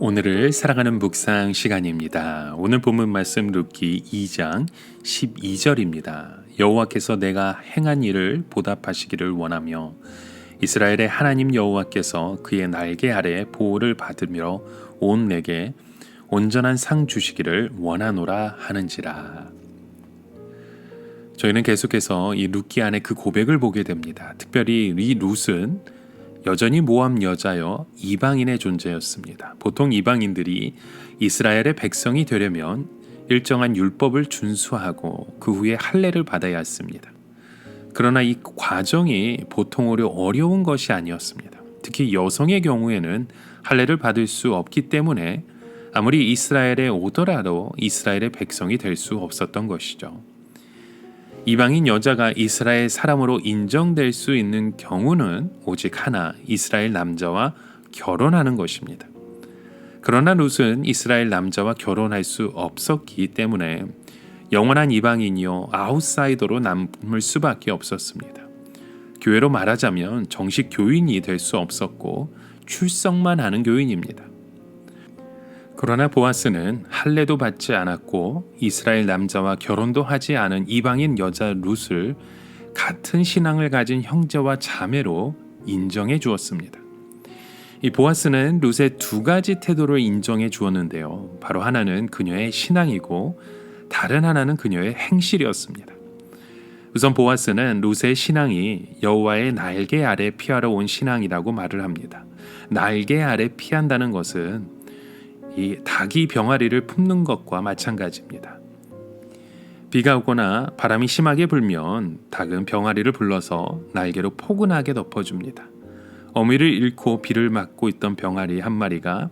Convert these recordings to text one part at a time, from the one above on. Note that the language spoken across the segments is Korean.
오늘을 사랑하는 묵상 시간입니다. 오늘 본문 말씀 룻기 2장 12절입니다. 여호와께서 내가 행한 일을 보답하시기를 원하며 이스라엘의 하나님 여호와께서 그의 날개 아래 보호를 받으며 온 내게 온전한 상 주시기를 원하노라 하는지라. 저희는 계속해서 이 룻기 안에 그 고백을 보게 됩니다. 특별히 이 룻은 여전히 모함 여자여 이방인의 존재였습니다. 보통 이방인들이 이스라엘의 백성이 되려면 일정한 율법을 준수하고 그 후에 할례를 받아야 했습니다. 그러나 이 과정이 보통으로 어려운 것이 아니었습니다. 특히 여성의 경우에는 할례를 받을 수 없기 때문에 아무리 이스라엘에 오더라도 이스라엘의 백성이 될 수 없었던 것이죠. 이방인 여자가 이스라엘 사람으로 인정될 수 있는 경우는 오직 하나, 이스라엘 남자와 결혼하는 것입니다. 그러나 룻은 이스라엘 남자와 결혼할 수 없었기 때문에 영원한 이방인이요 아웃사이더로 남을 수밖에 없었습니다. 교회로 말하자면 정식 교인이 될 수 없었고 출석만 하는 교인입니다. 그러나 보아스는 할례도 받지 않았고 이스라엘 남자와 결혼도 하지 않은 이방인 여자 룻을 같은 신앙을 가진 형제와 자매로 인정해 주었습니다. 이 보아스는 룻의 두 가지 태도를 인정해 주었는데요. 바로 하나는 그녀의 신앙이고 다른 하나는 그녀의 행실이었습니다. 우선 보아스는 룻의 신앙이 여호와의 날개 아래 피하러 온 신앙이라고 말을 합니다. 날개 아래 피한다는 것은 이 닭이 병아리를 품는 것과 마찬가지입니다. 비가 오거나 바람이 심하게 불면 닭은 병아리를 불러서 날개로 포근하게 덮어줍니다. 어미를 잃고 비를 맞고 있던 병아리 한 마리가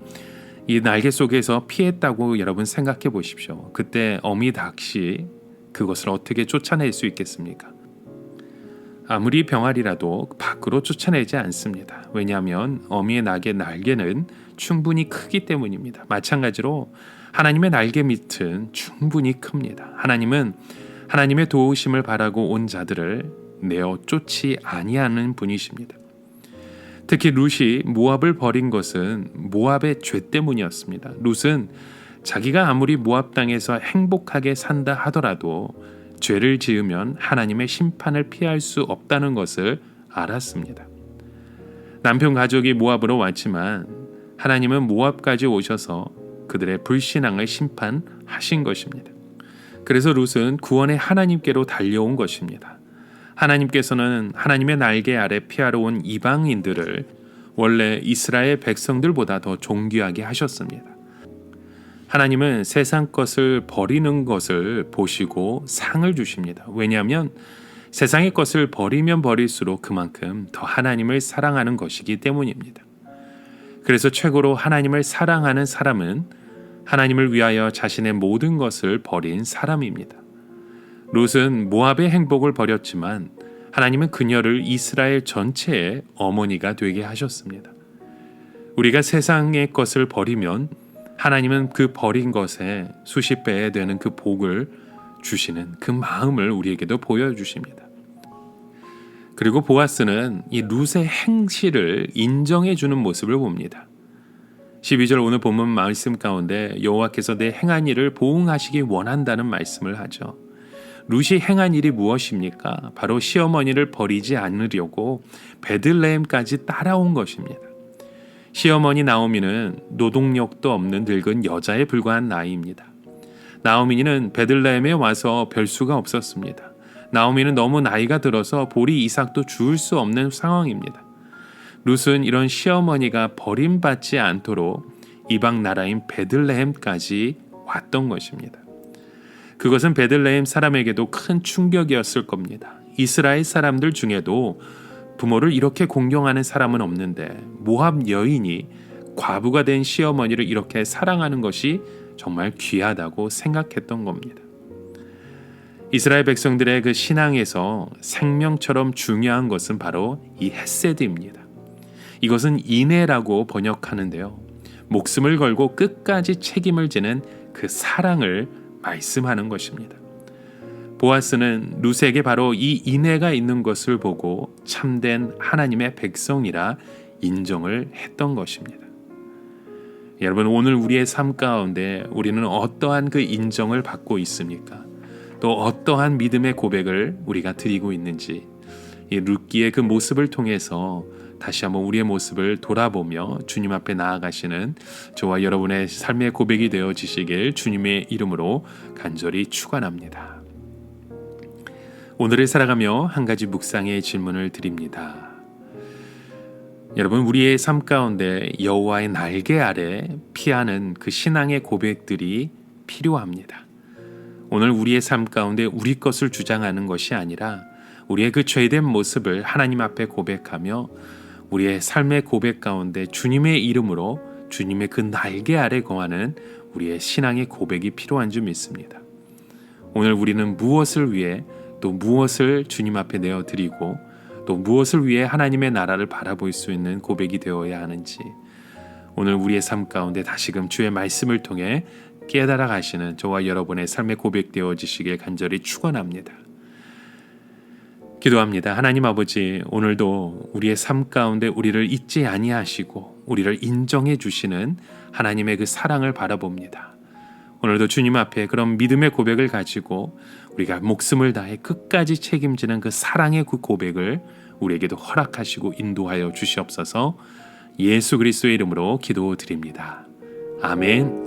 이 날개 속에서 피했다고 여러분 생각해 보십시오. 그때 어미 닭이 그것을 어떻게 쫓아낼 수 있겠습니까? 아무리 병아리라도 밖으로 쫓아내지 않습니다. 왜냐하면 어미의 닭의 날개는 충분히 크기 때문입니다. 마찬가지로 하나님의 날개 밑은 충분히 큽니다. 하나님은 하나님의 도우심을 바라고 온 자들을 내어 쫓지 아니하는 분이십니다. 특히 룻이 모압을 버린 것은 모압의 죄 때문이었습니다. 룻은 자기가 아무리 모압 땅에서 행복하게 산다 하더라도 죄를 지으면 하나님의 심판을 피할 수 없다는 것을 알았습니다. 남편 가족이 모압으로 왔지만 하나님은 모압까지 오셔서 그들의 불신앙을 심판하신 것입니다. 그래서 룻은 구원의 하나님께로 달려온 것입니다. 하나님께서는 하나님의 날개 아래 피하러 온 이방인들을 원래 이스라엘 백성들보다 더 존귀하게 하셨습니다. 하나님은 세상 것을 버리는 것을 보시고 상을 주십니다. 왜냐하면 세상의 것을 버리면 버릴수록 그만큼 더 하나님을 사랑하는 것이기 때문입니다. 그래서 최고로 하나님을 사랑하는 사람은 하나님을 위하여 자신의 모든 것을 버린 사람입니다. 룻은 모압의 행복을 버렸지만 하나님은 그녀를 이스라엘 전체의 어머니가 되게 하셨습니다. 우리가 세상의 것을 버리면 하나님은 그 버린 것에 수십 배에 되는 그 복을 주시는 그 마음을 우리에게도 보여주십니다. 그리고 보아스는 이 룻의 행실을 인정해 주는 모습을 봅니다. 12절 오늘 본문 말씀 가운데 여호와께서 내 행한 일을 보응하시기 원한다는 말씀을 하죠. 룻이 행한 일이 무엇입니까? 바로 시어머니를 버리지 않으려고 베들레헴까지 따라온 것입니다. 시어머니 나오미는 노동력도 없는 늙은 여자에 불과한 나이입니다. 나오미는 베들레헴에 와서 별 수가 없었습니다. 나오미는 너무 나이가 들어서 보리 이삭도 주울 수 없는 상황입니다. 룻은 이런 시어머니가 버림받지 않도록 이방 나라인 베들레헴까지 왔던 것입니다. 그것은 베들레헴 사람에게도 큰 충격이었을 겁니다. 이스라엘 사람들 중에도 부모를 이렇게 공경하는 사람은 없는데 모압 여인이 과부가 된 시어머니를 이렇게 사랑하는 것이 정말 귀하다고 생각했던 겁니다. 이스라엘 백성들의 그 신앙에서 생명처럼 중요한 것은 바로 이 헤세드입니다. 이것은 인애라고 번역하는데요. 목숨을 걸고 끝까지 책임을 지는 그 사랑을 말씀하는 것입니다. 보아스는 룻에게 바로 이 인애가 있는 것을 보고 참된 하나님의 백성이라 인정을 했던 것입니다. 여러분, 오늘 우리의 삶 가운데 우리는 어떠한 그 인정을 받고 있습니까? 또 어떠한 믿음의 고백을 우리가 드리고 있는지, 이 룻기의 그 모습을 통해서 다시 한번 우리의 모습을 돌아보며 주님 앞에 나아가시는 저와 여러분의 삶의 고백이 되어지시길 주님의 이름으로 간절히 축원합니다. 오늘을 살아가며 한 가지 묵상의 질문을 드립니다. 여러분, 우리의 삶 가운데 여호와의 날개 아래 피하는 그 신앙의 고백들이 필요합니다. 오늘 우리의 삶 가운데 우리 것을 주장하는 것이 아니라 우리의 그 죄된 모습을 하나님 앞에 고백하며 우리의 삶의 고백 가운데 주님의 이름으로 주님의 그 날개 아래 거하는 우리의 신앙의 고백이 필요한 줄 믿습니다. 오늘 우리는 무엇을 위해 또 무엇을 주님 앞에 내어드리고 또 무엇을 위해 하나님의 나라를 바라볼 수 있는 고백이 되어야 하는지, 오늘 우리의 삶 가운데 다시금 주의 말씀을 통해 깨달아 가시는 저와 여러분의 삶의 고백 되어지시길 간절히 축원합니다. 기도합니다. 하나님 아버지, 오늘도 우리의 삶 가운데 우리를 잊지 아니하시고 우리를 인정해 주시는 하나님의 그 사랑을 바라봅니다. 오늘도 주님 앞에 그런 믿음의 고백을 가지고 우리가 목숨을 다해 끝까지 책임지는 그 사랑의 그 고백을 우리에게도 허락하시고 인도하여 주시옵소서. 예수 그리스도의 이름으로 기도드립니다. 아멘.